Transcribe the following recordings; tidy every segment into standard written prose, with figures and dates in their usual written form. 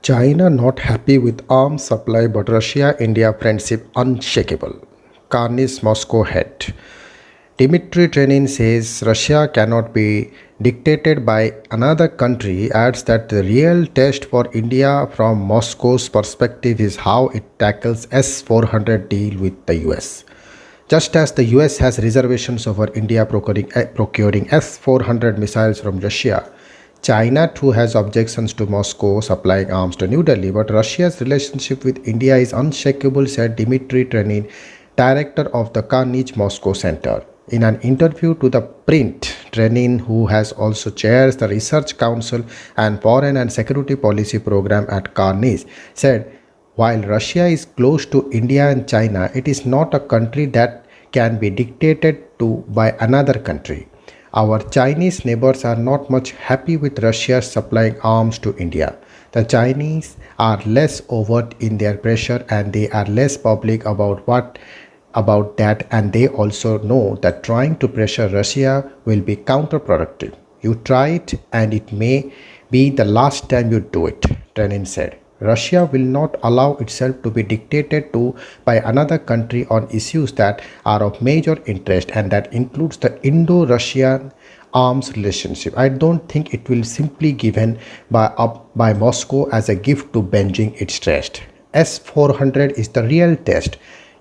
China not happy with arms supply but Russia-India friendship unshakable. Carney's Moscow head. Dmitry Trenin says Russia cannot be dictated by another country, adds that the real test for India from Moscow's perspective is how it tackles S-400 deal with the US. Just as the US has reservations over India procuring S-400 missiles from Russia, China too has objections to Moscow supplying arms to New Delhi, but Russia's relationship with India is unshakable, said Dmitry Trenin, director of the Carnegie Moscow Center. In an interview to the print, Trenin, who has also chairs the Research Council and Foreign and Security Policy Program at Carnegie, said, while Russia is close to India and China, it is not a country that can be dictated to by another country. Our Chinese neighbors are not much happy with Russia supplying arms to India. The Chinese are less overt in their pressure and they are less public about that, and they also know that trying to pressure Russia will be counterproductive. You try it and it may be the last time you do it, Trenin said. Russia will not allow itself to be dictated to by another country on issues that are of major interest, and that includes the Indo-Russian arms relationship. I don't think it will simply given by Moscow as a gift to Beijing its trust. S-400 is the real test.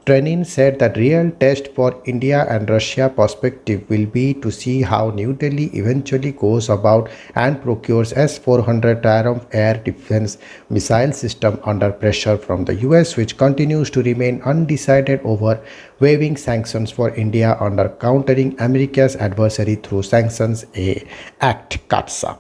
Trenin said that real test for India and Russia perspective will be to see how New Delhi eventually goes about and procures S-400 Triumph air defense missile system under pressure from the US, which continues to remain undecided over waiving sanctions for India under countering America's adversary through Sanctions Act CAATSA.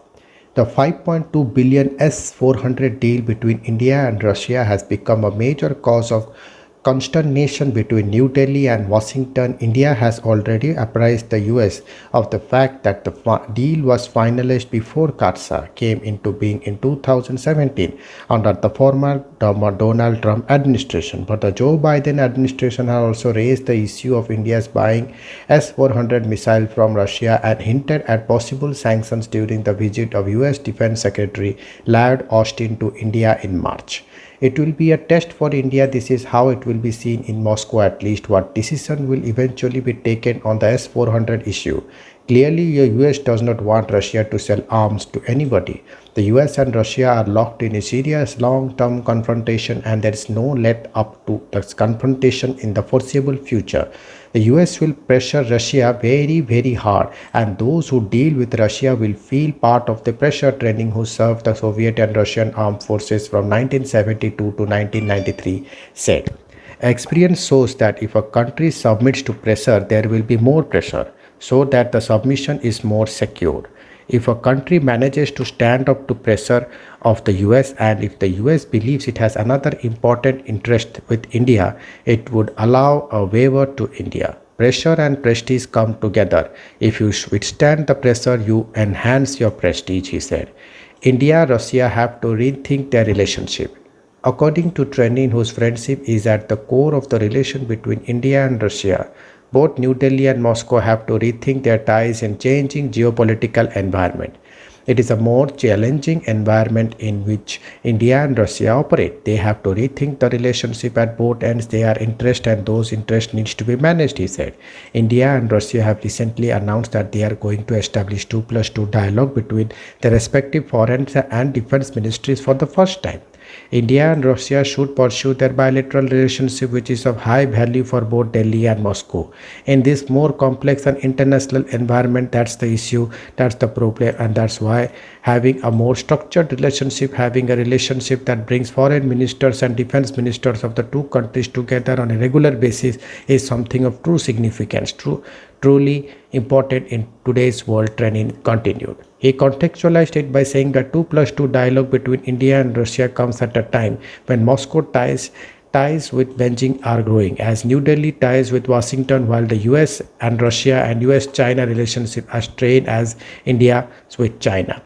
The 5.2 billion S-400 deal between India and Russia has become a major cause of consternation between New Delhi and Washington. India has already apprised the US of the fact that the deal was finalized before CAATSA came into being in 2017 under the former Donald Trump administration. But the Joe Biden administration has also raised the issue of India's buying S-400 missile from Russia and hinted at possible sanctions during the visit of US Defense Secretary Lloyd Austin to India in March. It will be a test for India. This is how it will be seen in Moscow, at least. What decision will eventually be taken on the S-400 issue? Clearly, the US does not want Russia to sell arms to anybody. The US and Russia are locked in a serious long-term confrontation, and there is no let up to this confrontation in the foreseeable future. The US will pressure Russia very, very hard, and those who deal with Russia will feel part of the pressure. Training who served the Soviet and Russian armed forces from 1972 to 1993 said, experience shows that if a country submits to pressure, there will be more pressure, so that the submission is more secure. If a country manages to stand up to pressure of the US, and if the US believes it has another important interest with India, it would allow a waiver to India. Pressure and prestige come together. If you withstand the pressure, you enhance your prestige, he said. India and Russia have to rethink their relationship. According to Trenin, whose friendship is at the core of the relation between India and Russia, both New Delhi and Moscow have to rethink their ties in changing geopolitical environment. It is a more challenging environment in which India and Russia operate. They have to rethink the relationship at both ends. Their interest and those interests needs to be managed, he said. India and Russia have recently announced that they are going to establish 2+2 dialogue between their respective foreign and defense ministries for the first time. India and Russia should pursue their bilateral relationship, which is of high value for both Delhi and Moscow. In this more complex and international environment, that's the issue, that's the problem, and that's why having a more structured relationship, having a relationship that brings foreign ministers and defense ministers of the two countries together on a regular basis is something of true significance, truly important in today's world. Trenin continued. He contextualized it by saying that 2+2 dialogue between India and Russia comes at a time when Moscow ties with Beijing are growing, as New Delhi ties with Washington, while the US and Russia and US-China relationship are strained as India with China.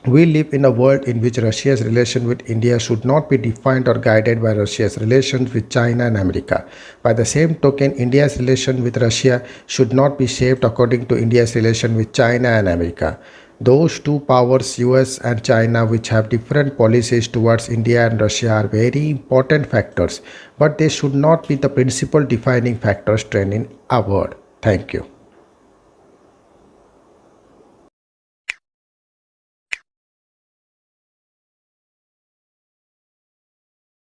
We live in a world in which Russia's relation with India should not be defined or guided by Russia's relations with China and America. By the same token, India's relation with Russia should not be shaped according to India's relation with China and America. Those two powers, US and China, which have different policies towards India and Russia, are very important factors, but they should not be the principal defining factors training our. Thank you.